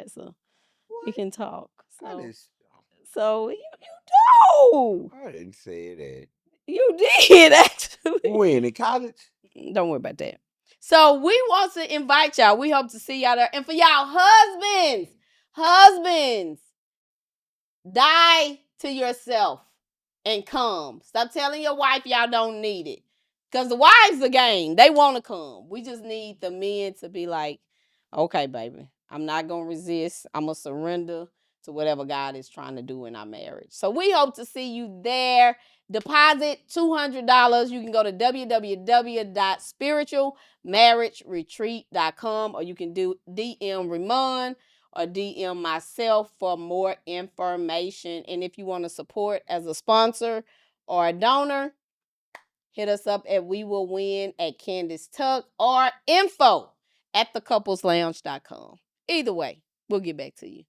What?
can talk.
I
So
didn't,
so you know.
I didn't say that.
You did actually.
When in college?
Don't worry about that. So we want to invite y'all. We hope to see y'all there. And for y'all husbands, die to yourself and come. Stop telling your wife y'all don't need it. Because the wives the game. They want to come. We just need the men to be like, okay, baby, I'm not going to resist. I'm going to surrender to whatever God is trying to do in our marriage. So we hope to see you there. Deposit $200. You can go to www.spiritualmarriageretreat.com, or you can do DM Remon, or DM myself for more information. And if you want to support as a sponsor or a donor, hit us up at We Will Win at Candace Tuck or info@thecoupleslounge.com. Either way, we'll get back to you.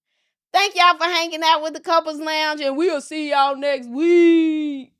Thank y'all for hanging out with the Couples Lounge, and we'll see y'all next week.